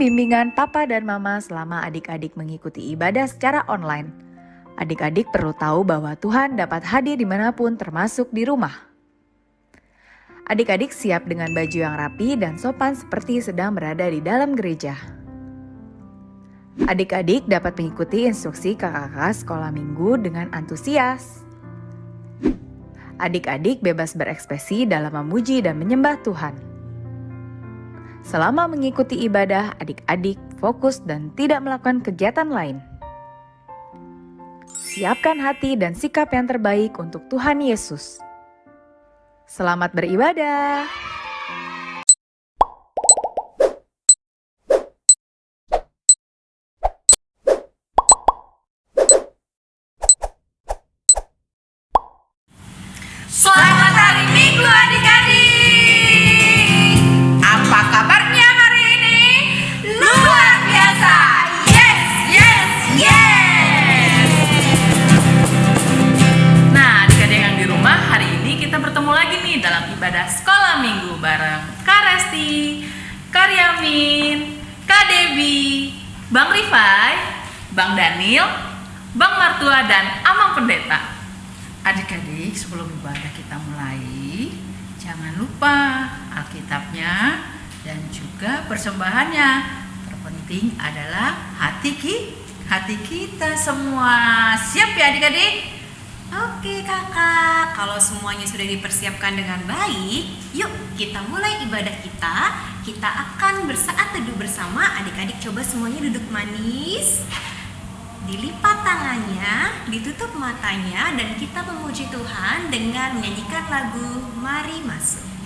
bimbingan papa dan mama selama adik-adik mengikuti ibadah secara online. Adik-adik perlu tahu bahwa Tuhan dapat hadir dimanapun termasuk di rumah. Adik-adik siap dengan baju yang rapi dan sopan seperti sedang berada di dalam gereja. Adik-adik dapat mengikuti instruksi kakak-kakak sekolah minggu dengan antusias. Adik-adik bebas berekspresi dalam memuji dan menyembah Tuhan. Selama mengikuti ibadah, adik-adik fokus dan tidak melakukan kegiatan lain. Siapkan hati dan sikap yang terbaik untuk Tuhan Yesus. Selamat beribadah. Selamat hari Minggu adik-adik. Apa kabarnya hari ini? Luar biasa. Yes, yes, yes. Nah, adik-adik yang di rumah, hari ini kita bertemu lagi nih dalam ibadah sekolah minggu bareng Kak Resti, Kak Riamin, Kak Debi, Bang Rifai, Bang Daniel, Bang Martua, dan Amang Pendeta. Adik-adik, sebelum ibadah kita mulai, jangan lupa Alkitabnya dan juga persembahannya. Terpenting adalah hati kita semua. Siap ya adik-adik? Oke kakak, kalau semuanya sudah dipersiapkan dengan baik, yuk kita mulai ibadah kita. Kita akan bersaat teduh bersama. Adik-adik coba semuanya duduk manis, dilipat tangannya, ditutup matanya, dan kita memuji Tuhan dengan menyanyikan lagu Mari Masuk.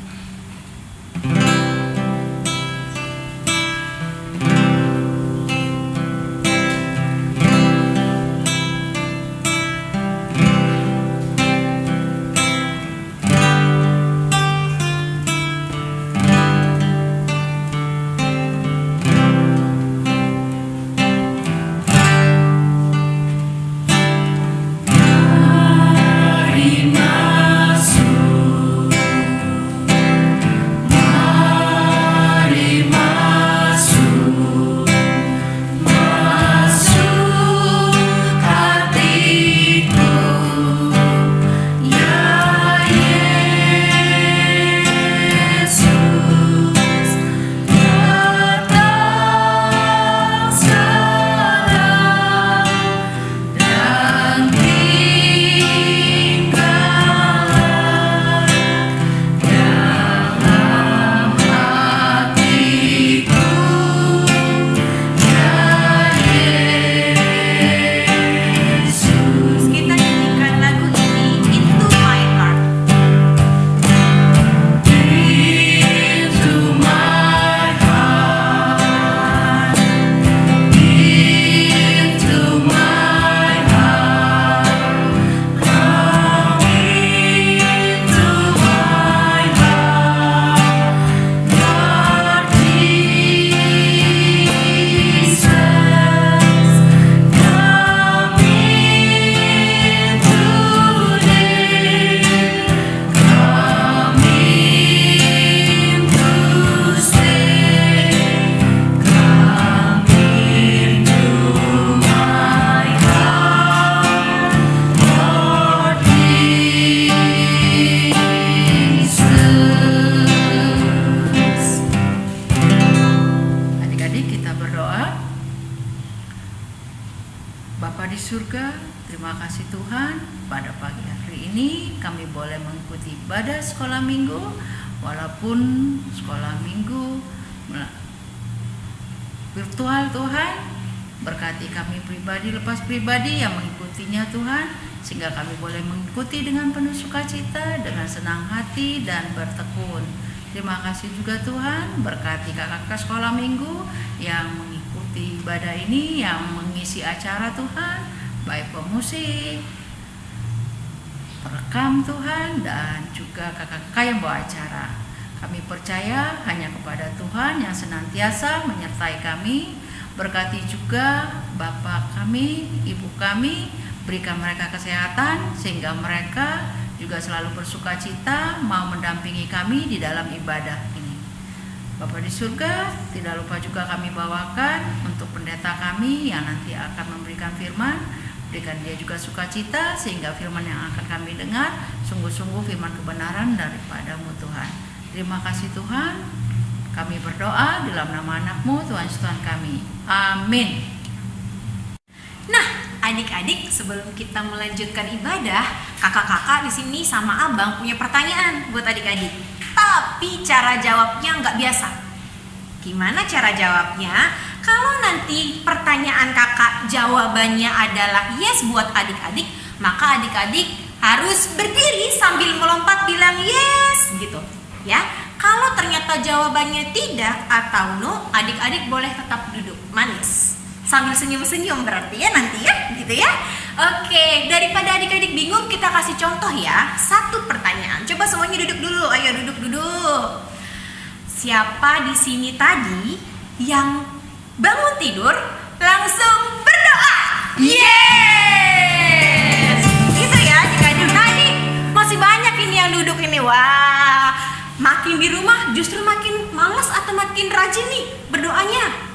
Bapa di surga, terima kasih Tuhan, pada pagi hari ini kami boleh mengikuti ibadah sekolah minggu, walaupun sekolah minggu virtual. Tuhan, berkati kami pribadi lepas pribadi yang mengikutinya Tuhan, sehingga kami boleh mengikuti dengan penuh sukacita, dengan senang hati dan bertekun. Terima kasih juga Tuhan, berkati kakak-kakak sekolah minggu yang mengikuti ibadah ini, yang mengisi acara Tuhan, baik pemusik, perekam Tuhan, dan juga kakak-kakak yang bawa acara. Kami percaya hanya kepada Tuhan yang senantiasa menyertai kami. Berkati juga Bapak kami, Ibu kami, berikan mereka kesehatan sehingga mereka juga selalu bersukacita mau mendampingi kami di dalam ibadah ini. Bapa di surga, tidak lupa juga kami bawakan untuk pendeta kami yang nanti akan memberikan firman. Berikan dia juga sukacita sehingga firman yang akan kami dengar sungguh-sungguh firman kebenaran daripada-Mu Tuhan. Terima kasih Tuhan. Kami berdoa di dalam nama anak-Mu Tuhan Yesus Tuhan kami. Amin. Nah, adik-adik, sebelum kita melanjutkan ibadah, kakak-kakak di sini sama abang punya pertanyaan buat adik-adik. Tapi cara jawabnya nggak biasa. Gimana cara jawabnya? Kalau nanti pertanyaan kakak jawabannya adalah yes buat adik-adik, maka adik-adik harus berdiri sambil melompat bilang yes gitu ya. Kalau ternyata jawabannya tidak atau no, adik-adik boleh tetap duduk manis sambil senyum-senyum berarti ya nanti ya gitu ya. Oke, daripada adik-adik bingung kita kasih contoh ya. Satu pertanyaan. Coba semuanya duduk dulu. Ayo duduk. Siapa di sini tadi yang bangun tidur langsung berdoa? Yes. Gitu ya adik-adik. Nah ini masih banyak ini yang duduk ini. Wah, makin di rumah justru makin malas atau makin rajin nih berdoanya.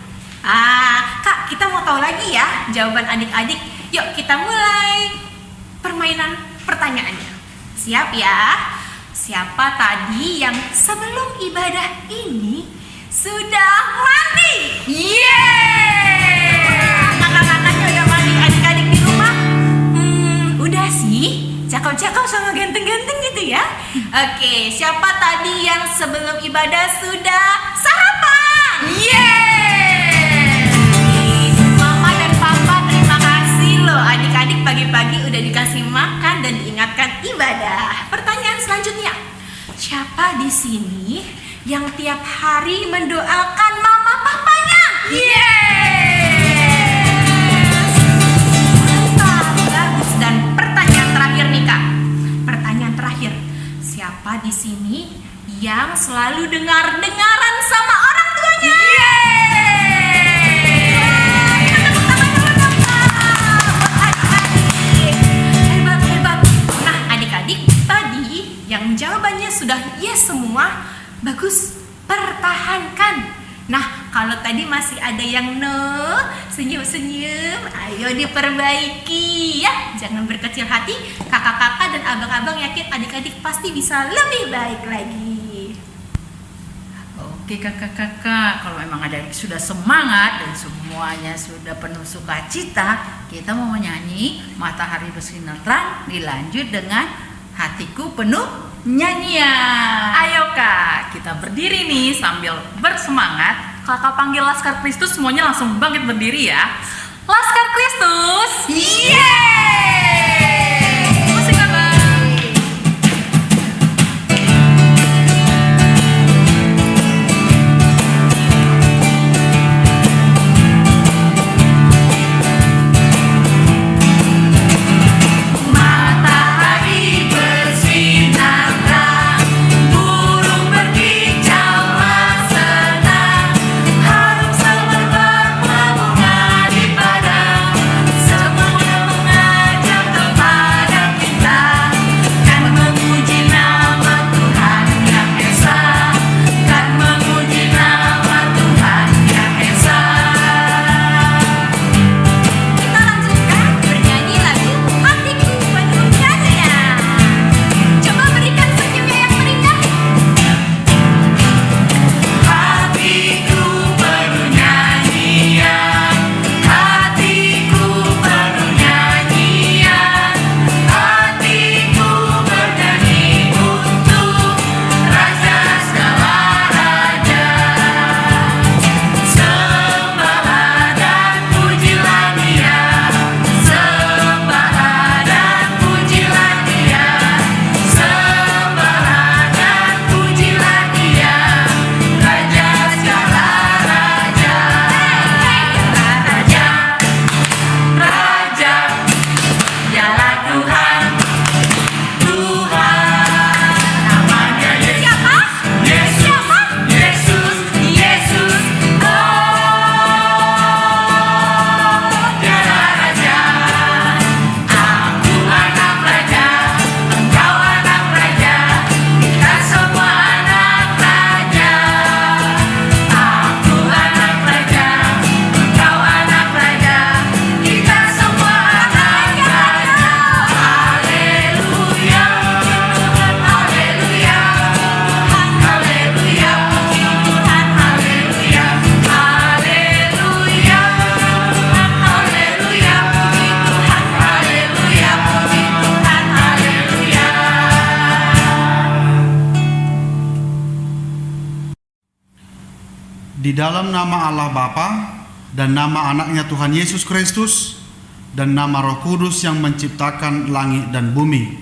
Kak, kita mau tahu lagi ya jawaban adik-adik. Yuk kita mulai permainan pertanyaannya. Siap ya? Siapa tadi yang sebelum ibadah ini sudah mandi? Yeay! Kakak-kakaknya udah mandi, adik-adik di rumah? Udah sih, cakep-cakep sama ganteng-ganteng gitu ya. Oke, siapa tadi yang sebelum ibadah sudah sarapan? Yeay! Adik-adik pagi-pagi udah dikasih makan dan diingatkan ibadah. Pertanyaan selanjutnya, siapa di sini yang tiap hari mendoakan mama papanya? Yes! Mantap, bagus. Dan pertanyaan terakhir nih Kak. Pertanyaan terakhir, siapa di sini yang selalu dengar-dengaran sama orang tuanya? Yang jawabannya sudah yes semua, bagus, pertahankan. Nah, kalau tadi masih ada yang no, senyum-senyum, ayo diperbaiki ya. Jangan berkecil hati, kakak-kakak dan abang-abang yakin adik-adik pasti bisa lebih baik lagi. Oke kakak-kakak, kalau memang ada sudah semangat dan semuanya sudah penuh sukacita, kita mau menyanyi Matahari Bersinar Terang dilanjut dengan Hatiku Penuh Nyanyian. Ayo Kak, kita berdiri nih sambil bersemangat. Kakak panggil Laskar Kristus, semuanya langsung bangkit berdiri ya. Laskar Kristus. Yeay! Musik abang. Semua Di dalam nama Allah Bapa dan nama anaknya Tuhan Yesus Kristus dan nama Roh Kudus yang menciptakan langit dan bumi.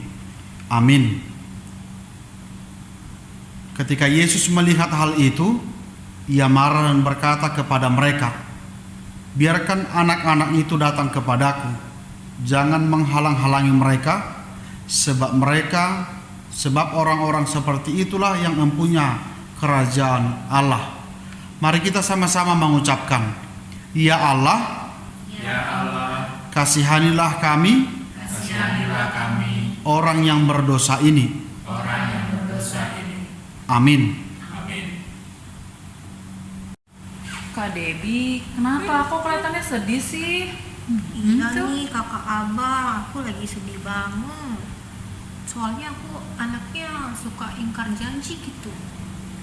Amin. Ketika Yesus melihat hal itu, ia marah dan berkata kepada mereka, "Biarkan anak-anak itu datang kepadaku, jangan menghalang-halangi mereka, sebab orang-orang seperti itulah yang mempunyai kerajaan Allah." Mari kita sama-sama mengucapkan, "Ya Allah, kasihanilah kami, orang yang berdosa ini." Amin. Kak Debbie, kenapa kok kelihatannya sedih sih? Iya nih kakak abang, aku lagi sedih banget. Soalnya aku anaknya suka ingkar janji gitu.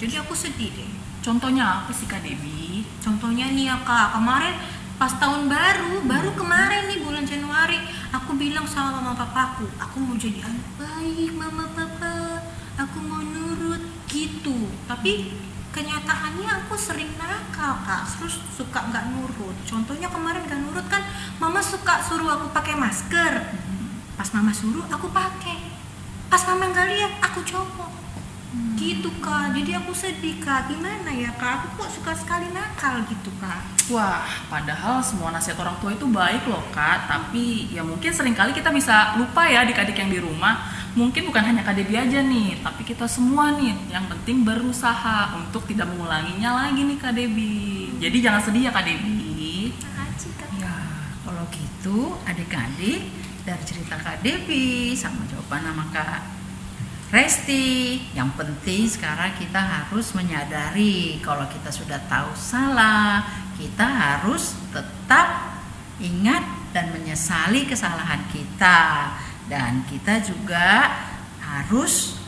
Jadi aku sedih deh. Contohnya apa sih Kak Debbie? Contohnya nih ya kak, kemarin pas tahun baru kemarin nih bulan Januari, aku bilang sama mama papaku, aku mau jadi anak baik mama papa, aku mau nurut gitu. Tapi kenyataannya aku sering nakal kak, terus suka nggak nurut. Contohnya kemarin nggak nurut kan, mama suka suruh aku pakai masker. Pas mama suruh aku pakai, pas mama nggak lihat aku copot. Gitu kak, jadi aku sedih kak. Gimana ya kak, aku kok suka sekali nakal gitu kak. Wah, padahal semua nasihat orang tua itu baik loh Kak. Tapi ya mungkin seringkali kita bisa lupa ya adik-adik yang di rumah. Mungkin bukan hanya Kak Debbie aja nih, tapi kita semua nih. Yang penting berusaha untuk tidak mengulanginya lagi nih Kak Debbie. Jadi jangan sedih ya Kak Debbie. Makasih kak. Ya, kalau gitu adik-adik dari cerita Kak Debbie sama jawaban nama Kak Resti, yang penting sekarang kita harus menyadari kalau kita sudah tahu salah, kita harus tetap ingat dan menyesali kesalahan kita, dan kita juga harus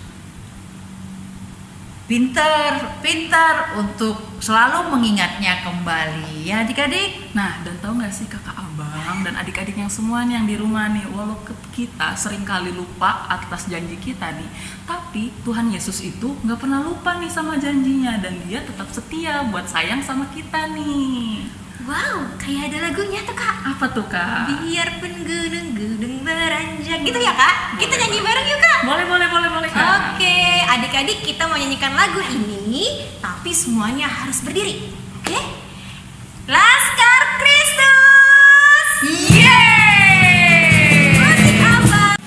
pintar untuk selalu mengingatnya kembali ya adik-adik. Nah, dan tahu nggak sih kakak abang dan adik-adik yang semua nih yang di rumah nih, walaupun kita sering kali lupa atas janji kita nih, tapi Tuhan Yesus itu nggak pernah lupa nih sama janjinya, dan dia tetap setia buat sayang sama kita nih. Wow, kayak ada lagunya tuh kak. Apa tuh Kak? Biarpun gunung-gunung beranjak gitu ya kak. Kita nyanyi bareng yuk kak. Boleh Kak. Oke, adik-adik kita mau nyanyikan lagu ini, tapi semuanya harus berdiri. Oke? Laskar Kristus. Yeay! Musik abang.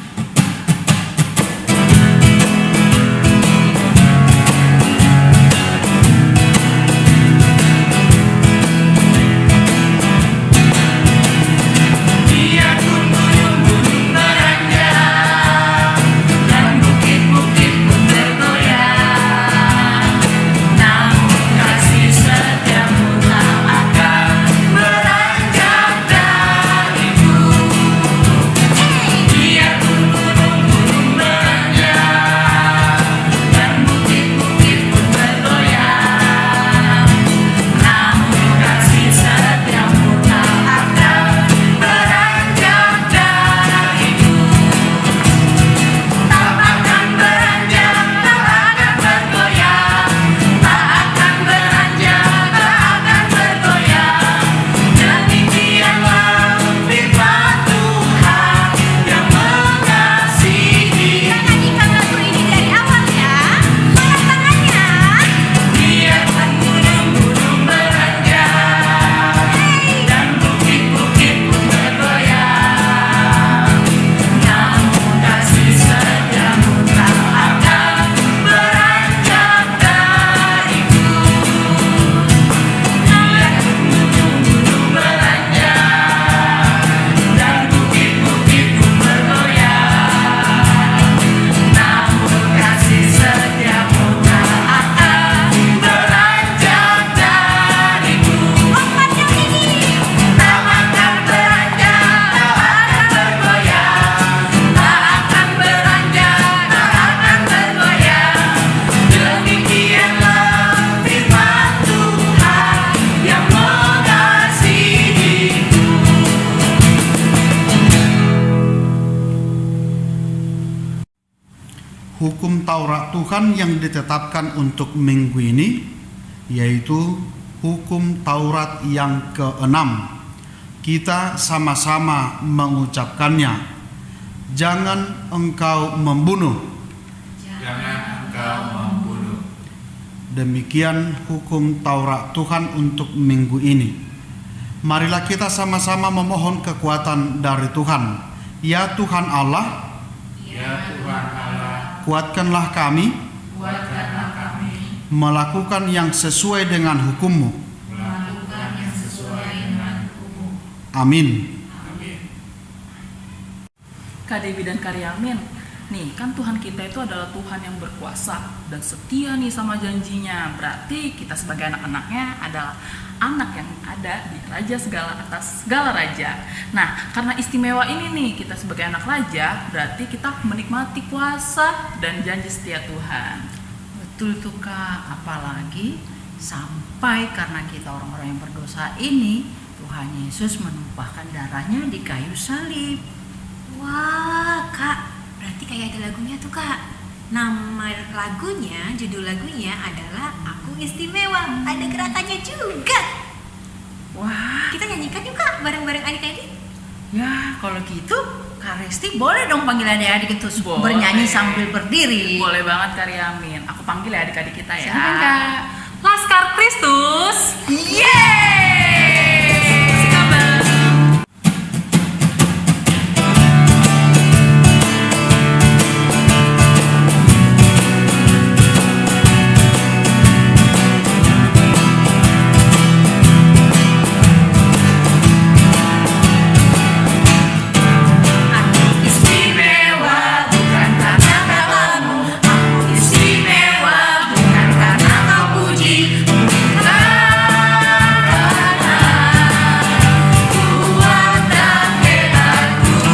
Hukum Taurat Tuhan yang ditetapkan untuk minggu ini yaitu hukum Taurat yang keenam. Kita sama-sama mengucapkannya. Jangan engkau membunuh. Jangan engkau membunuh. Demikian hukum Taurat Tuhan untuk minggu ini. Marilah kita sama-sama memohon kekuatan dari Tuhan. Ya Tuhan Allah, Ya Tuhan Allah, kuatkanlah kami kuatkanlah kami melakukan yang sesuai dengan hukum-Mu. melakukan yang sesuai dengan hukum-Mu. Amin. Amin. Kak Dewi dan Kak Riamin, nih kan Tuhan kita itu adalah Tuhan yang berkuasa dan setia nih sama janjinya. Berarti kita sebagai anak-anaknya adalah anak yang ada di raja segala atas segala raja. Nah, karena istimewa ini nih kita sebagai anak raja, berarti kita menikmati kuasa dan janji setia Tuhan. Betul tuh Kak, apalagi sampai karena kita orang-orang yang berdosa ini, Tuhan Yesus menumpahkan darahnya di kayu salib. Wah, Kak, berarti kayak ada lagunya tuh, Kak. Nama lagunya, judul lagunya adalah Aku Istimewa. Ada gerakannya juga. Wah, Kita nyanyikan yuk, Kak, bareng-bareng adik-adik. ya kalau gitu Kak Resti boleh dong panggil adik-adik itu Boleh. bernyanyi sambil berdiri. Boleh banget Kak Riamin. Aku panggil ya adik-adik kita ya. Silakan, Kak. Laskar Kristus. Yeay! Kasih kabar. Istimewa bukan karena katamu, aku istimewa bukan karena kau puji, bukan karena kuat dan hebatku.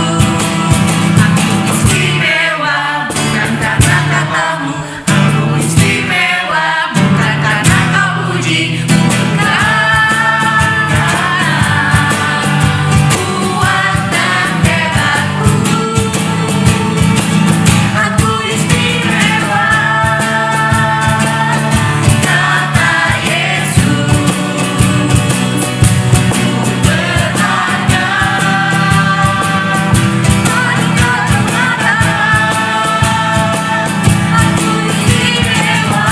Aku istimewa bukan karena katamu, aku istimewa bukan karena kau puji, bukan karena kuat dan hebatku. Aku istimewa, kata Yesus. Ku berharga, marilah mengatakan aku istimewa,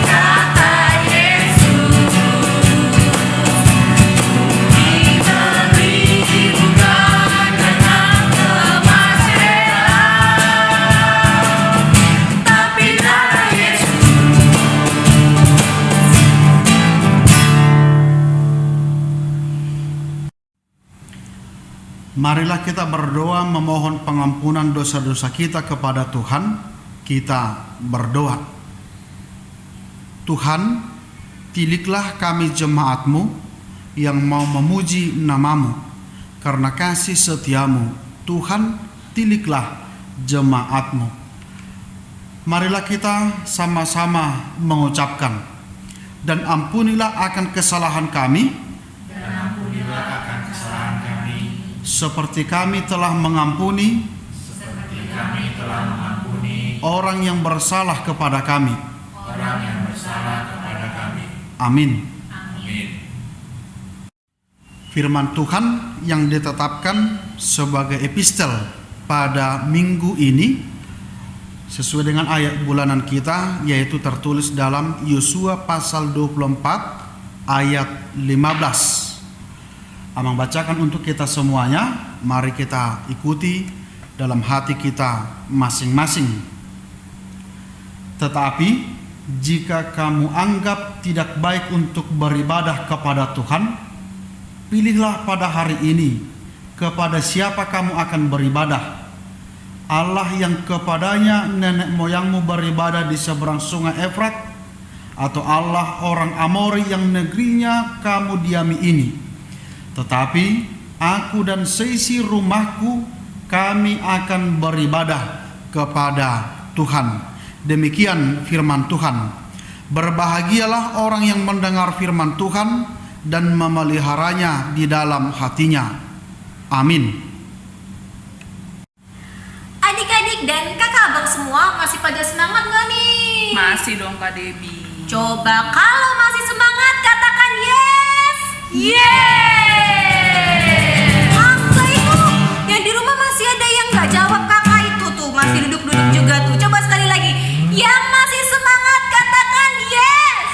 kata Yesus. Diberi bukan dengan emas perak, tapi darah Yesus. Marilah kita berdoa memohon pengampunan dosa-dosa kita kepada Tuhan. Kita berdoa. Tuhan, tiliklah kami jemaat-Mu yang mau memuji nama-Mu. Karena kasih setiamu, Tuhan, tiliklah jemaat-Mu. Marilah kita sama-sama mengucapkan, dan ampunilah akan kesalahan kami, Dan ampunilah akan kesalahan kami, seperti kami telah mengampuni seperti kami telah mengampuni orang yang bersalah kepada kami. orang yang bersalah kepada kami. Amin. Amin. Firman Tuhan yang ditetapkan sebagai epistel pada minggu ini sesuai dengan ayat bulanan kita, yaitu tertulis dalam Yosua pasal 24 ayat 15. Amang bacakan untuk kita semuanya. Mari kita ikuti dalam hati kita masing-masing. Tetapi jika kamu anggap tidak baik untuk beribadah kepada Tuhan, pilihlah pada hari ini kepada siapa kamu akan beribadah. Allah yang kepadanya nenek moyangmu beribadah di seberang sungai Efrat, atau Allah orang Amori yang negerinya kamu diami ini. Tetapi aku dan seisi rumahku, kami akan beribadah kepada Tuhan. Demikian firman Tuhan. Berbahagialah orang yang mendengar firman Tuhan dan memeliharanya di dalam hatinya. Amin. Adik-adik dan kakak abang semua masih pada semangat nggak nih? Masih dong Kak Debi. Coba kalau masih semangat katakan yes. Yeay! Kakak itu yang di rumah masih ada yang nggak jawab kakak itu tuh masih duduk-duduk juga tuh. Coba sekali lagi. Yang masih semangat katakan yes.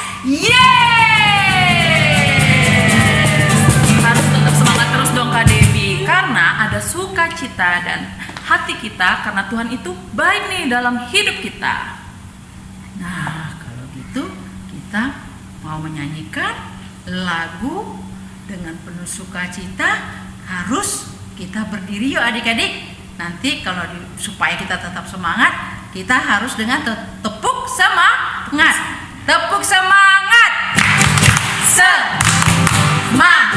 Harus tetap semangat terus dong Kak Debbie, karena ada sukacita dan hati kita karena Tuhan itu baik nih dalam hidup kita. Nah, kalau gitu kita mau menyanyikan lagu dengan penuh sukacita. Harus kita berdiri yuk adik-adik. Nanti kalau supaya kita tetap semangat, kita harus dengan tepuk semangat. Tepuk semangat. Semangat.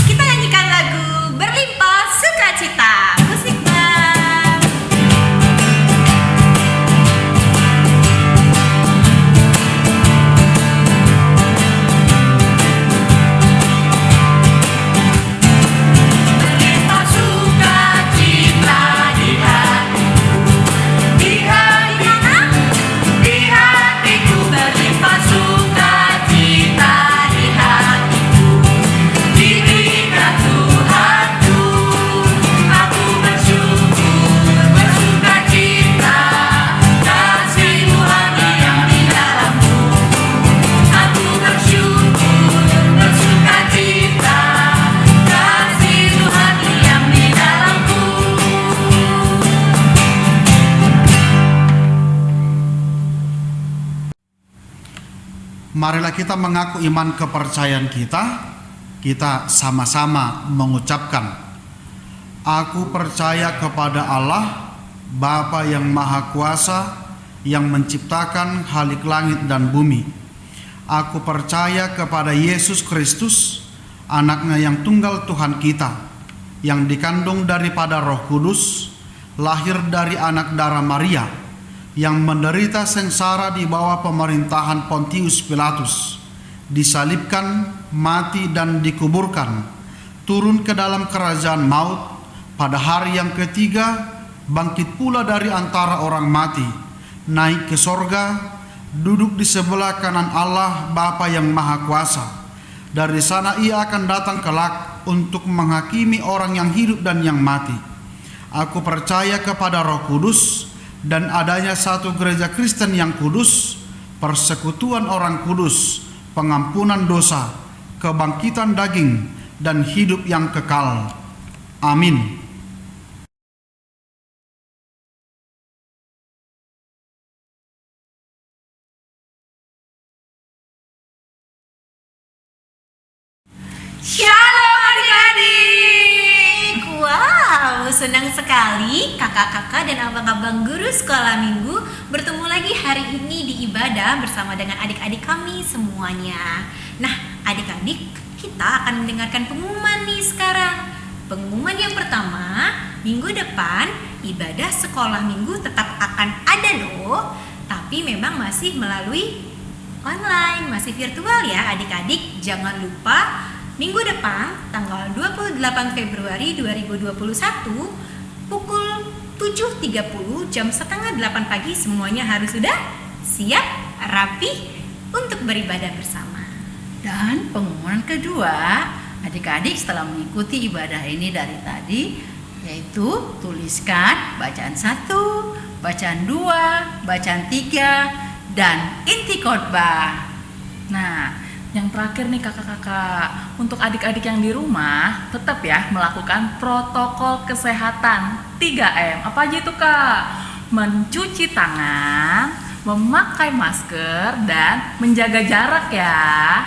Kita nyanyikan lagu Berlimpah Sukacita. Musiknya. Berlimpah sukacita di hatiku, di hatiku, di hatiku. Berlimpah sukacita di hatiku, diberikan Tuhanku. Aku bersyukur, bersukacita, kasih Tuhan yang di dalamku. Aku bersyukur, bersukacita, kasih Tuhan yang di dalamku. Marilah kita mengaku iman kepercayaan kita. Kita sama-sama mengucapkan, aku percaya kepada Allah, Bapa yang Maha Kuasa, yang menciptakan khalik langit dan bumi. Aku percaya kepada Yesus Kristus, anaknya yang tunggal Tuhan kita, yang dikandung daripada Roh Kudus, lahir dari anak darah Maria, yang menderita sengsara di bawah pemerintahan Pontius Pilatus, disalibkan, mati dan dikuburkan, turun ke dalam kerajaan maut, pada hari yang ketiga bangkit pula dari antara orang mati, naik ke sorga, duduk di sebelah kanan Allah Bapa yang Maha Kuasa. Dari sana ia akan datang kelak untuk menghakimi orang yang hidup dan yang mati. Aku percaya kepada Roh Kudus dan adanya satu gereja Kristen yang kudus, persekutuan orang kudus, pengampunan dosa, kebangkitan daging, dan hidup yang kekal. Amin. Shalom adik-adik. Wow, senang sekali kakak-kakak dan abang-abang guru sekolah minggu bertemu lagi hari ini di ibadah bersama dengan adik-adik kami semuanya. Nah, adik-adik, kita akan mendengarkan pengumuman nih sekarang. Pengumuman yang pertama, minggu depan ibadah sekolah minggu tetap akan ada loh, tapi memang masih melalui online, masih virtual ya adik-adik. Jangan lupa minggu depan tanggal 28 Februari 2021 pukul 7.30 jam setengah 8 pagi semuanya harus sudah siap, rapi untuk beribadah bersama. Dan pengumuman kedua, adik-adik setelah mengikuti ibadah ini dari tadi, yaitu tuliskan bacaan 1, bacaan 2, bacaan 3, dan inti khotbah. Nah, yang terakhir nih kakak-kakak, untuk adik-adik yang di rumah tetap ya melakukan protokol kesehatan 3M. Apa aja itu kak? Mencuci tangan, memakai masker, dan menjaga jarak ya.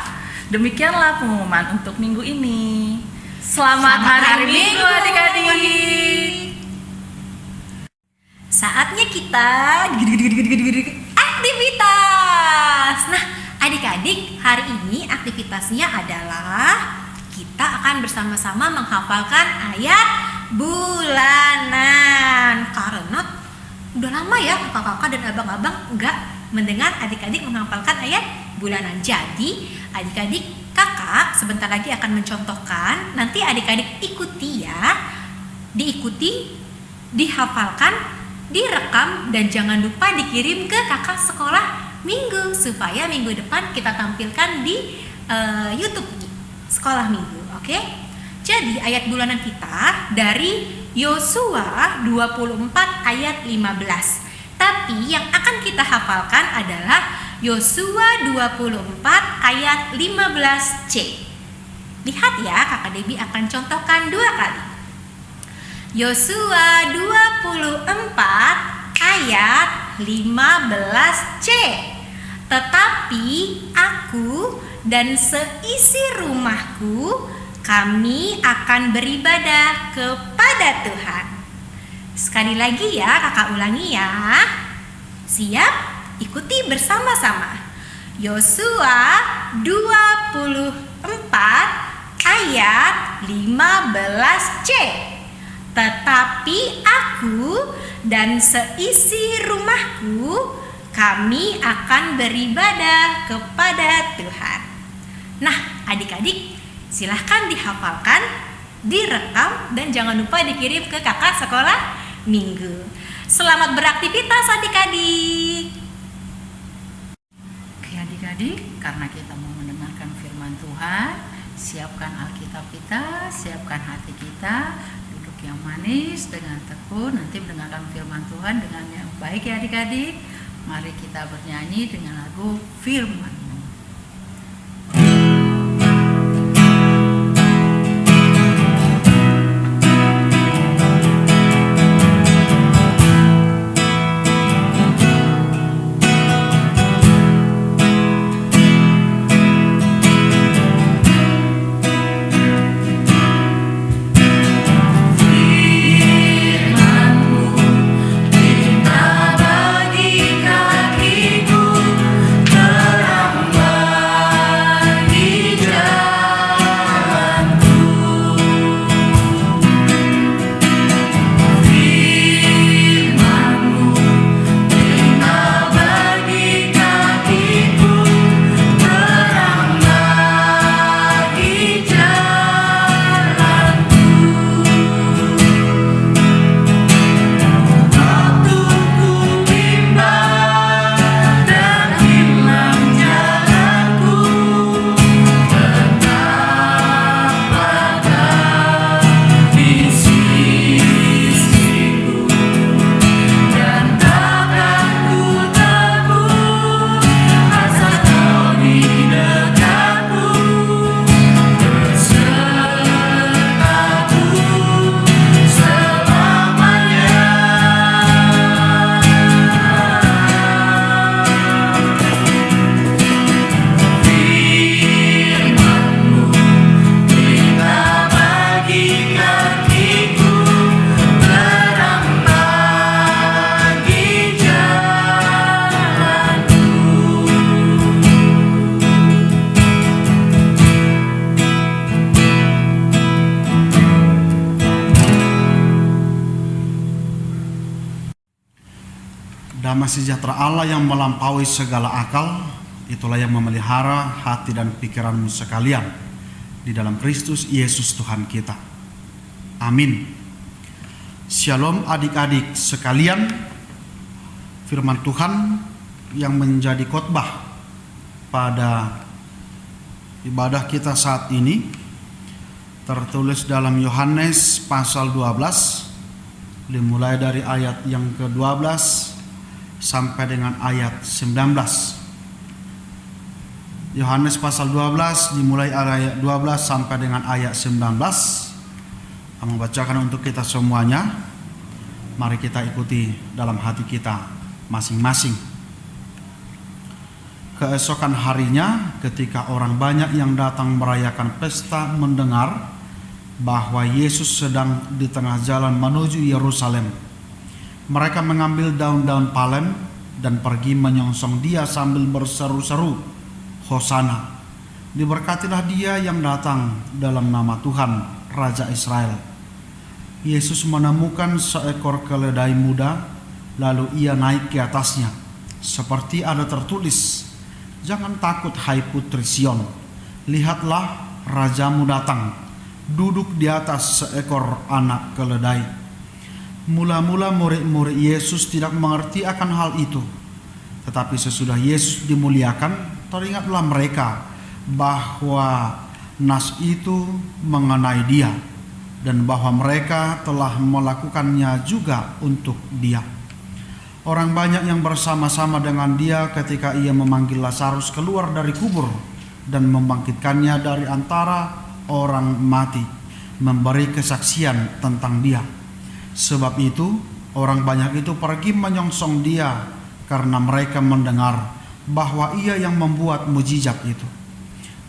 Demikianlah pengumuman untuk minggu ini. Selamat hari Minggu adik-adik. Saatnya kita aktivitas. Nah, adik-adik, hari ini aktivitasnya adalah kita akan bersama-sama menghafalkan ayat bulanan. Karena udah lama ya kakak-kakak dan abang-abang enggak mendengar adik-adik menghafalkan ayat bulanan. Jadi adik-adik, kakak sebentar lagi akan mencontohkan. Nanti adik-adik ikuti ya. Diikuti dihafalkan, direkam, dan jangan lupa dikirim ke kakak sekolah minggu supaya minggu depan kita tampilkan di YouTube sekolah minggu. Oke? Jadi ayat bulanan kita dari Yosua 24 ayat 15. Tapi yang akan kita hafalkan adalah Yosua 24 ayat 15C. Lihat ya, Kakak Debbie akan contohkan 2 kali. Yosua 24 ayat 15C. Tetapi aku dan seisi rumahku, kami akan beribadah kepada Tuhan. Sekali lagi ya, kakak ulangi ya. Siap? Ikuti bersama-sama. Yosua 24 ayat 15C. Tetapi aku dan seisi rumahku, kami akan beribadah kepada Tuhan. Nah, adik-adik, silahkan dihafalkan, direkam, dan jangan lupa dikirim ke kakak sekolah minggu. Selamat beraktivitas adik-adik. Oke adik-adik, karena kita mau mendengarkan firman Tuhan, siapkan Alkitab kita, siapkan hati kita, duduk yang manis dengan tekun, nanti mendengarkan firman Tuhan dengan yang baik ya adik-adik. Mari kita bernyanyi dengan lagu Firman. Damai sejahtera Allah yang melampaui segala akal, itulah yang memelihara hati dan pikiranmu sekalian di dalam Kristus Yesus Tuhan kita. Amin. Shalom adik-adik sekalian. Firman Tuhan yang menjadi khotbah pada ibadah kita saat ini tertulis dalam Yohanes pasal 12, dimulai dari ayat yang ke-12 sampai dengan ayat 19. Yohanes pasal 12 dimulai ayat 12 sampai dengan ayat 19. Kami membacakan untuk kita semuanya. Mari kita ikuti dalam hati kita masing-masing. Keesokan harinya, ketika orang banyak yang datang merayakan pesta mendengar bahwa Yesus sedang di tengah jalan menuju Yerusalem, mereka mengambil daun-daun palem dan pergi menyongsong dia sambil berseru-seru, Hosana, diberkatilah dia yang datang dalam nama Tuhan, Raja Israel. Yesus menemukan seekor keledai muda, lalu ia naik ke atasnya, seperti ada tertulis, jangan takut hai putri Sion, lihatlah rajamu datang, duduk di atas seekor anak keledai. Mula-mula murid-murid Yesus tidak mengerti akan hal itu. Tetapi sesudah Yesus dimuliakan, teringatlah mereka bahwa nas itu mengenai Dia dan bahwa mereka telah melakukannya juga untuk Dia. Orang banyak yang bersama-sama dengan Dia ketika Ia memanggil Lazarus keluar dari kubur dan membangkitkannya dari antara orang mati, memberi kesaksian tentang Dia. Sebab itu orang banyak itu pergi menyongsong Dia karena mereka mendengar bahwa Ia yang membuat mujizat itu.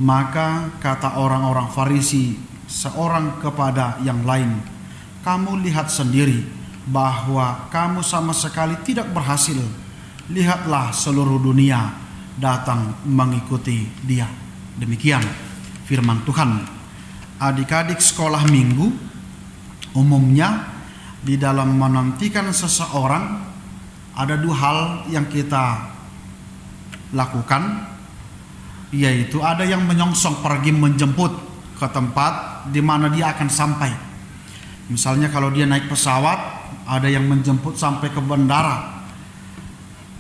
Maka kata orang-orang Farisi seorang kepada yang lain, "Kamu lihat sendiri bahwa kamu sama sekali tidak berhasil. Lihatlah seluruh dunia datang mengikuti Dia." Demikian firman Tuhan. Adik-adik sekolah minggu, umumnya di dalam menantikan seseorang ada dua hal yang kita lakukan, yaitu ada yang menyongsong pergi menjemput ke tempat di mana dia akan sampai. Misalnya kalau dia naik pesawat, ada yang menjemput sampai ke bandara.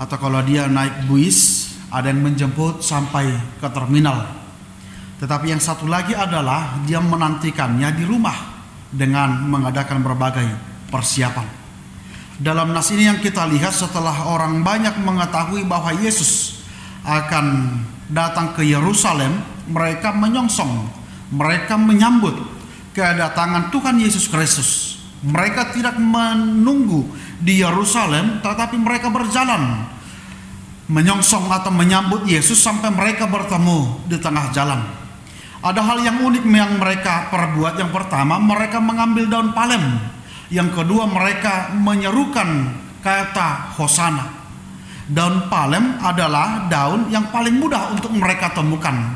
Atau kalau dia naik bus, ada yang menjemput sampai ke terminal. Tetapi yang satu lagi adalah dia menantikannya di rumah dengan mengadakan berbagai persiapan. Dalam nas ini yang kita lihat, setelah orang banyak mengetahui bahwa Yesus akan datang ke Yerusalem, mereka menyongsong, mereka menyambut kedatangan Tuhan Yesus Kristus. Mereka tidak menunggu di Yerusalem, tetapi mereka berjalan menyongsong atau menyambut Yesus sampai mereka bertemu di tengah jalan. Ada hal yang unik yang mereka perbuat. Yang pertama, mereka mengambil daun palem. Yang kedua, mereka menyerukan kata Hosana. Daun palem adalah daun yang paling mudah untuk mereka temukan.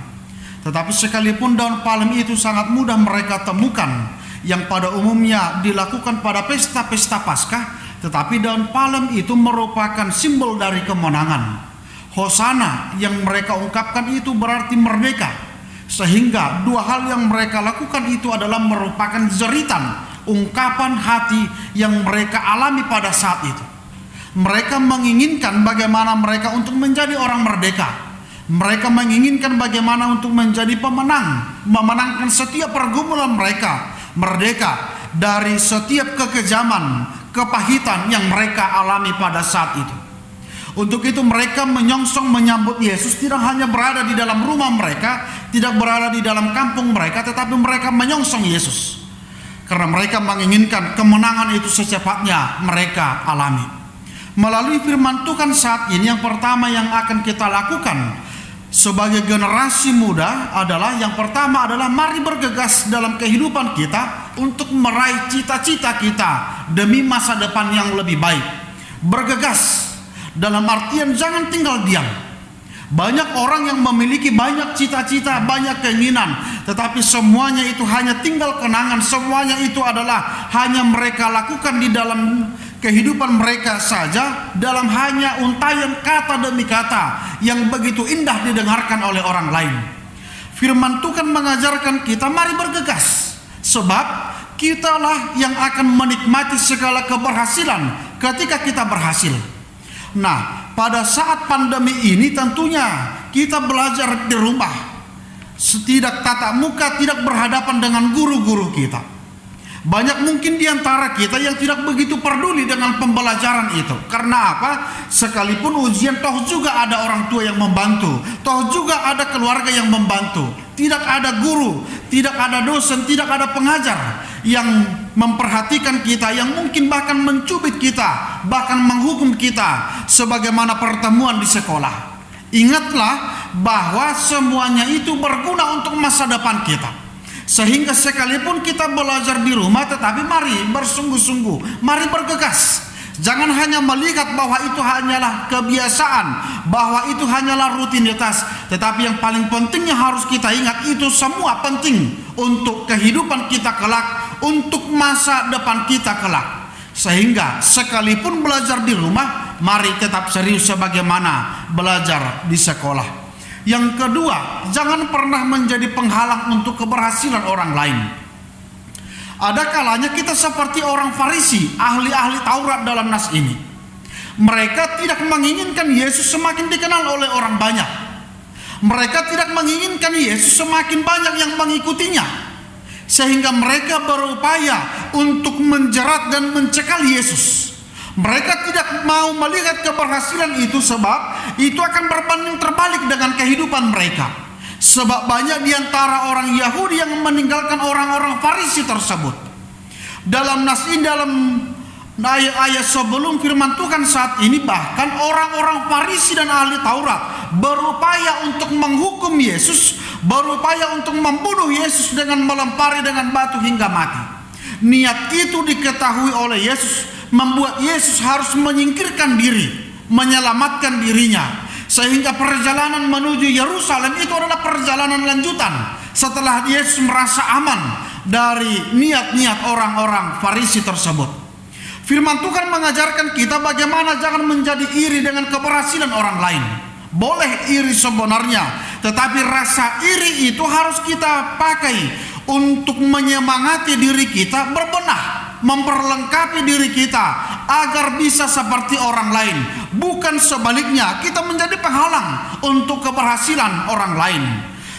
Tetapi sekalipun daun palem itu sangat mudah mereka temukan, yang pada umumnya dilakukan pada pesta-pesta Paskah, tetapi daun palem itu merupakan simbol dari kemenangan. Hosana yang mereka ungkapkan itu berarti merdeka. Sehingga dua hal yang mereka lakukan itu adalah merupakan jeritan, ungkapan hati yang mereka alami pada saat itu. Mereka menginginkan bagaimana mereka untuk menjadi orang merdeka. Mereka menginginkan bagaimana untuk menjadi pemenang, memenangkan setiap pergumulan mereka, merdeka dari setiap kekejaman, kepahitan yang mereka alami pada saat itu. Untuk itu mereka menyongsong menyambut Yesus, tidak hanya berada di dalam rumah mereka, tidak berada di dalam kampung mereka, tetapi mereka menyongsong Yesus. Karena mereka menginginkan kemenangan itu secepatnya mereka alami. Melalui firman Tuhan saat ini, yang pertama yang akan kita lakukan sebagai generasi muda adalah, yang pertama adalah mari bergegas dalam kehidupan kita untuk meraih cita-cita kita demi masa depan yang lebih baik. Bergegas dalam artian jangan tinggal diam. Banyak orang yang memiliki banyak cita-cita, banyak keinginan, tetapi semuanya itu hanya tinggal kenangan. Semuanya itu adalah hanya mereka lakukan di dalam kehidupan mereka saja, dalam hanya untayan kata demi kata yang begitu indah didengarkan oleh orang lain. Firman Tuhan mengajarkan kita mari bergegas, sebab kitalah yang akan menikmati segala keberhasilan ketika kita berhasil. Nah, pada saat pandemi ini tentunya kita belajar di rumah, tidak tatap muka, tidak berhadapan dengan guru-guru kita. Banyak mungkin di antara kita yang tidak begitu peduli dengan pembelajaran itu. Karena apa? Sekalipun ujian, toh juga ada orang tua yang membantu, toh juga ada keluarga yang membantu. Tidak ada guru, tidak ada dosen, tidak ada pengajar yang memperhatikan kita, yang mungkin bahkan mencubit kita, bahkan menghukum kita sebagaimana pertemuan di sekolah. Ingatlah bahwa semuanya itu berguna untuk masa depan kita. Sehingga sekalipun kita belajar di rumah, tetapi mari bersungguh-sungguh, mari bergegas. Jangan hanya melihat bahwa itu hanyalah kebiasaan, bahwa itu hanyalah rutinitas, tetapi yang paling pentingnya harus kita ingat, itu semua penting untuk kehidupan kita kelak, untuk masa depan kita kelak. Sehingga sekalipun belajar di rumah, mari tetap serius sebagaimana belajar di sekolah. Yang kedua, jangan pernah menjadi penghalang untuk keberhasilan orang lain. Ada kalanya kita seperti orang Farisi, ahli-ahli Taurat dalam nas ini. Mereka tidak menginginkan Yesus semakin dikenal oleh orang banyak. Mereka tidak menginginkan Yesus semakin banyak yang mengikutinya, sehingga mereka berupaya untuk menjerat dan mencekal Yesus. Mereka tidak mau melihat keberhasilan itu, sebab itu akan berbanding terbalik dengan kehidupan mereka. Sebab banyak di antara orang Yahudi yang meninggalkan orang-orang Farisi tersebut. Dalam nas ini, dalam ayat-ayat sebelum firman Tuhan saat ini, bahkan orang-orang Farisi dan ahli Taurat berupaya untuk menghukum Yesus, berupaya untuk membunuh Yesus dengan melempari dengan batu hingga mati. Niat itu diketahui oleh Yesus, membuat Yesus harus menyingkirkan diri, menyelamatkan dirinya, sehingga perjalanan menuju Yerusalem itu adalah perjalanan lanjutan setelah Yesus merasa aman dari niat-niat orang-orang Farisi tersebut. Firman Tuhan mengajarkan kita bagaimana jangan menjadi iri dengan keberhasilan orang lain. Boleh iri sebenarnya, tetapi rasa iri itu harus kita pakai untuk menyemangati diri kita berbenah, memperlengkapi diri kita agar bisa seperti orang lain. Bukan sebaliknya, kita menjadi penghalang untuk keberhasilan orang lain.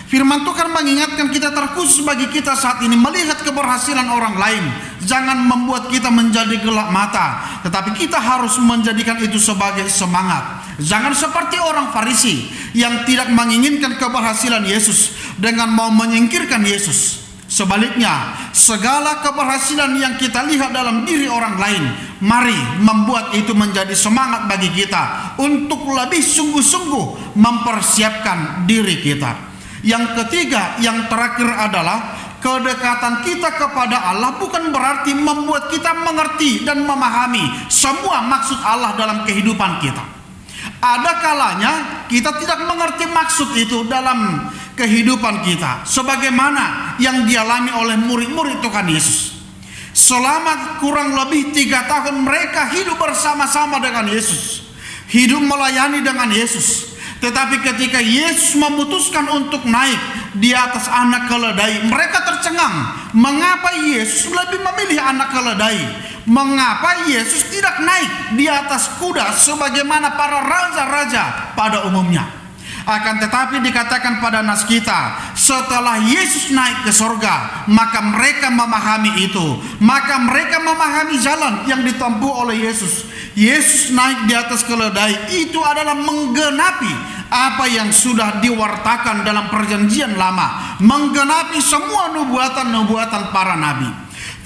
Firman Tuhan mengingatkan kita, terkhusus bagi kita saat ini, melihat keberhasilan orang lain jangan membuat kita menjadi gelap mata, tetapi kita harus menjadikan itu sebagai semangat. Jangan seperti orang Farisi yang tidak menginginkan keberhasilan Yesus dengan mau menyingkirkan Yesus. Sebaliknya, segala keberhasilan yang kita lihat dalam diri orang lain, mari membuat itu menjadi semangat bagi kita untuk lebih sungguh-sungguh mempersiapkan diri kita. Yang ketiga, yang terakhir adalah kedekatan kita kepada Allah bukan berarti membuat kita mengerti dan memahami semua maksud Allah dalam kehidupan kita. Ada kalanya kita tidak mengerti maksud itu dalam kehidupan kita, sebagaimana yang dialami oleh murid-murid Tuhan Yesus. Selama kurang lebih 3 tahun mereka hidup bersama-sama dengan Yesus, hidup melayani dengan Yesus. Tetapi ketika Yesus memutuskan untuk naik di atas anak keledai, mereka tercengang. Mengapa Yesus lebih memilih anak keledai? Mengapa Yesus tidak naik di atas kuda sebagaimana para raja-raja pada umumnya? Akan tetapi dikatakan pada nas kita, setelah Yesus naik ke sorga, maka mereka memahami itu. Maka mereka memahami jalan yang ditempuh oleh Yesus. Yesus naik di atas keledai itu adalah menggenapi apa yang sudah diwartakan dalam perjanjian lama, menggenapi semua nubuatan-nubuatan para nabi.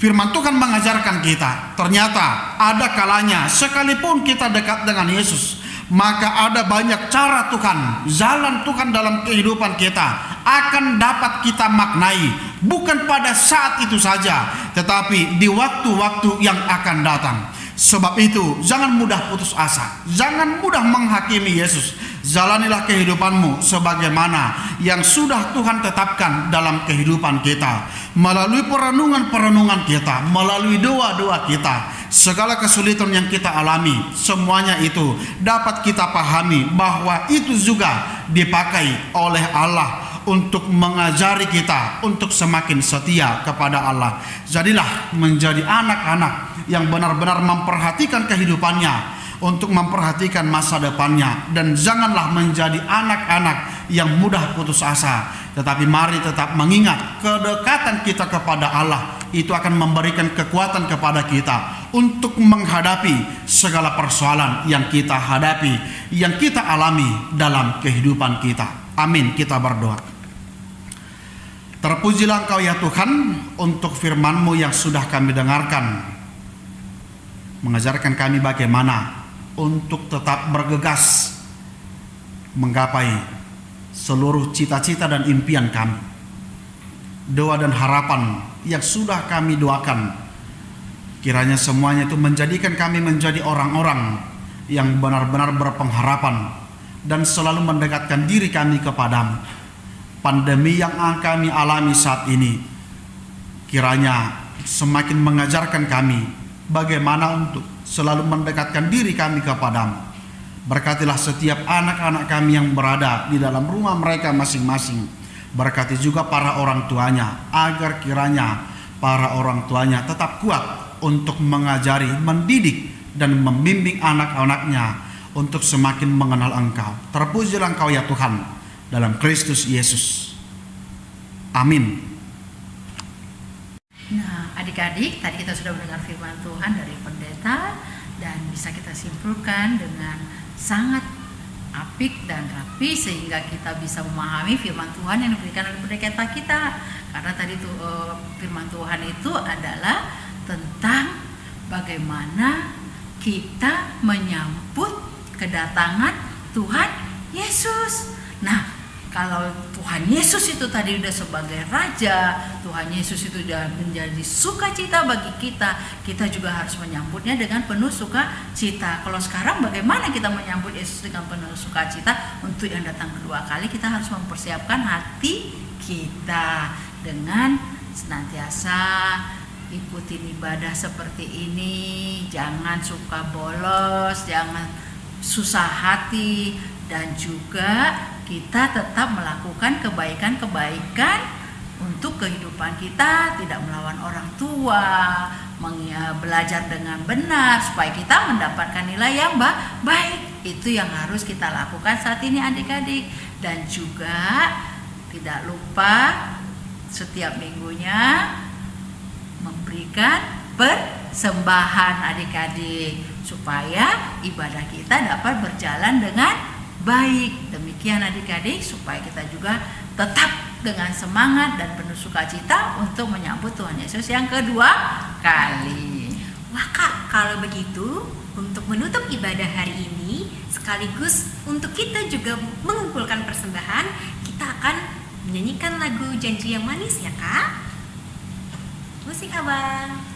Firman Tuhan mengajarkan kita, ternyata ada kalanya sekalipun kita dekat dengan Yesus, maka ada banyak cara Tuhan, jalan Tuhan dalam kehidupan kita akan dapat kita maknai, bukan pada saat itu saja, tetapi di waktu-waktu yang akan datang. Sebab itu, jangan mudah putus asa, jangan mudah menghakimi Yesus. Jalanilah kehidupanmu sebagaimana yang sudah Tuhan tetapkan dalam kehidupan kita. Melalui perenungan-perenungan kita, melalui doa-doa kita, segala kesulitan yang kita alami, semuanya itu dapat kita pahami bahwa itu juga dipakai oleh Allah untuk mengajari kita untuk semakin setia kepada Allah. Jadilah menjadi anak-anak yang benar-benar memperhatikan kehidupannya, untuk memperhatikan masa depannya. Dan janganlah menjadi anak-anak yang mudah putus asa, tetapi mari tetap mengingat kedekatan kita kepada Allah. Itu akan memberikan kekuatan kepada kita untuk menghadapi segala persoalan yang kita hadapi, yang kita alami dalam kehidupan kita. Amin. Kita berdoa. Terpujilah Engkau ya Tuhan untuk firman-Mu yang sudah kami dengarkan, mengajarkan kami bagaimana untuk tetap bergegas menggapai seluruh cita-cita dan impian kami. Doa dan harapan yang sudah kami doakan, kiranya semuanya itu menjadikan kami menjadi orang-orang yang benar-benar berpengharapan dan selalu mendekatkan diri kami kepadamu. Pandemi yang kami alami saat ini kiranya semakin mengajarkan kami bagaimana untuk selalu mendekatkan diri kami kepadamu. Berkatilah setiap anak-anak kami yang berada di dalam rumah mereka masing-masing. Berkati juga para orang tuanya, agar kiranya para orang tuanya tetap kuat untuk mengajari, mendidik, dan membimbing anak-anaknya untuk semakin mengenal Engkau. Terpujilah Engkau ya Tuhan, dalam Kristus Yesus. Amin. Nah, adik-adik, tadi kita sudah mendengar firman Tuhan dari pendeta dan bisa kita simpulkan dengan sangat apik dan rapi sehingga kita bisa memahami firman Tuhan yang diberikan oleh pendeta kita. Karena tadi firman Tuhan itu adalah tentang bagaimana kita menyambut kedatangan Tuhan Yesus. Nah, kalau Tuhan Yesus itu tadi udah sebagai Raja, Tuhan Yesus itu sudah menjadi sukacita bagi kita, kita juga harus menyambutnya dengan penuh sukacita. Kalau sekarang bagaimana kita menyambut Yesus dengan penuh sukacita? Untuk yang datang kedua kali kita harus mempersiapkan hati kita dengan senantiasa ikutin ibadah seperti ini. Jangan suka bolos, jangan susah hati, dan juga kita tetap melakukan kebaikan-kebaikan untuk kehidupan kita, tidak melawan orang tua, belajar dengan benar supaya kita mendapatkan nilai yang baik. Itu yang harus kita lakukan saat ini adik-adik. Dan juga tidak lupa setiap minggunya memberikan persembahan adik-adik supaya ibadah kita dapat berjalan dengan baik. Demikian adik-adik, supaya kita juga tetap dengan semangat dan penuh sukacita untuk menyambut Tuhan Yesus yang kedua kali. Wah Kak, kalau begitu untuk menutup ibadah hari ini sekaligus untuk kita juga mengumpulkan persembahan, kita akan menyanyikan lagu Janji yang Manis ya Kak. Musik Abang.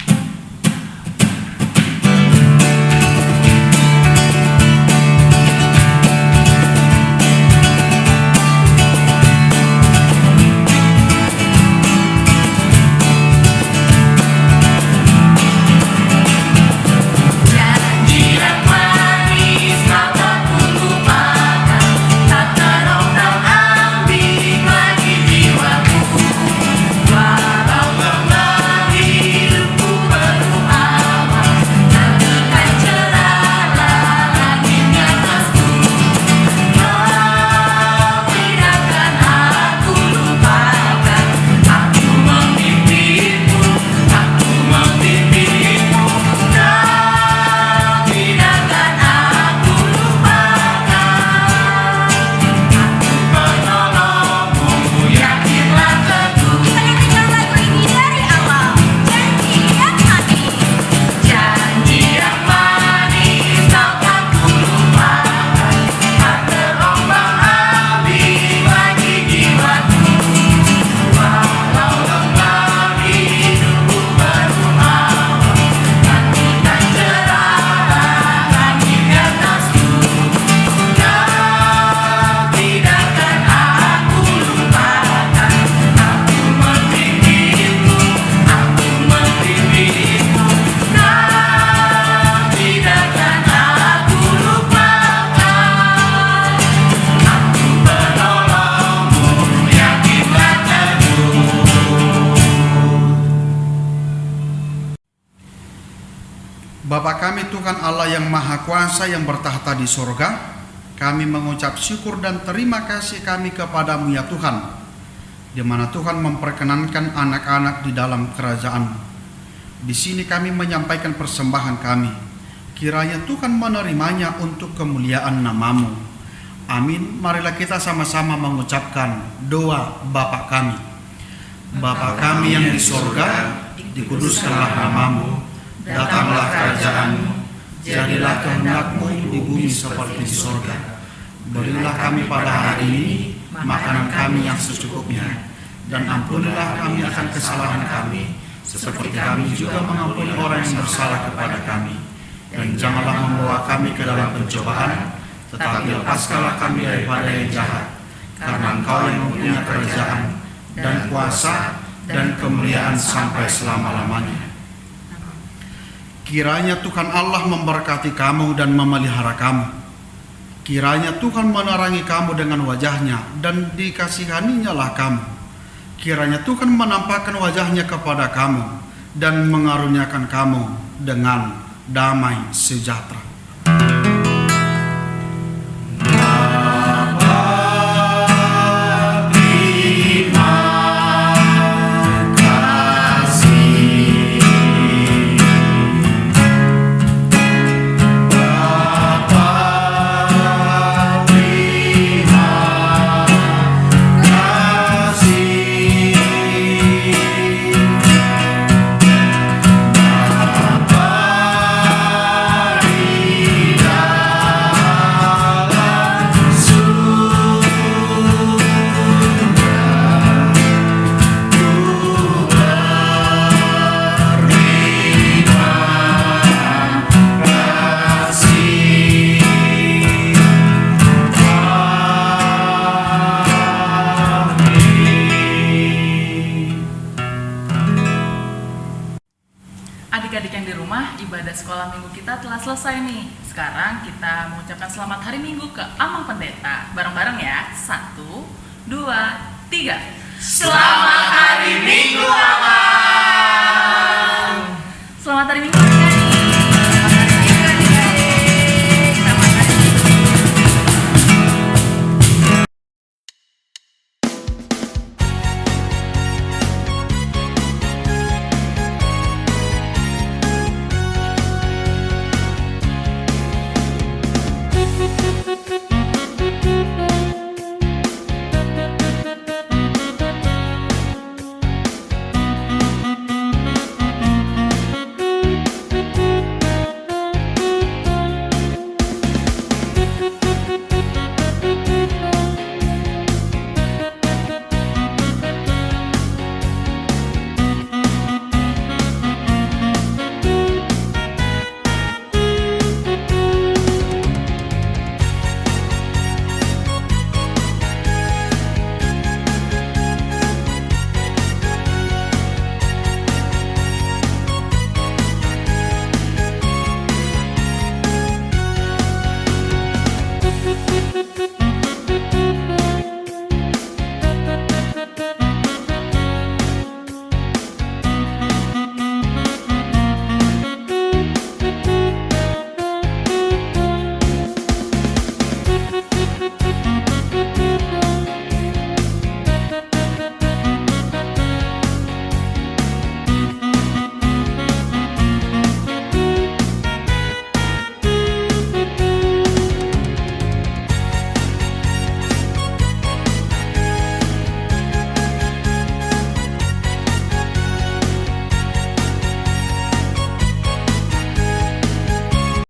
Bapa kami Tuhan Allah yang Maha Kuasa yang bertahta di sorga, kami mengucap syukur dan terima kasih kami kepadamu ya Tuhan, di mana Tuhan memperkenankan anak-anak di dalam kerajaan. Di sini kami menyampaikan persembahan kami, kiranya Tuhan menerimanya untuk kemuliaan namamu. Amin. Marilah kita sama-sama mengucapkan doa Bapa kami. Bapa kami yang di sorga, dikuduskanlah namamu. Datanglah kerajaanmu, jadilah kehendak-Mu di bumi seperti di sorga. Berilah kami pada hari ini makanan kami yang secukupnya, dan ampunilah kami akan kesalahan kami, seperti kami juga mengampuni orang yang bersalah kepada kami. Dan janganlah membawa kami ke dalam pencobaan, tetapi lepaskanlah kami daripada yang jahat. Karena Engkau yang mempunyai kerajaan, dan kuasa, dan kemuliaan sampai selama-lamanya. Kiranya Tuhan Allah memberkati kamu dan memelihara kamu. Kiranya Tuhan menerangi kamu dengan wajah-Nya dan dikasihaninya lah kamu. Kiranya Tuhan menampakkan wajahnya kepada kamu dan mengaruniakan kamu dengan damai sejahtera. Adik-adik yang di rumah, ibadah sekolah minggu kita telah selesai nih. Sekarang kita mengucapkan selamat hari Minggu ke Amang Pendeta. Bareng-bareng ya. 1, 2, 3. Selamat Hari Minggu, Amang. Selamat hari Minggu.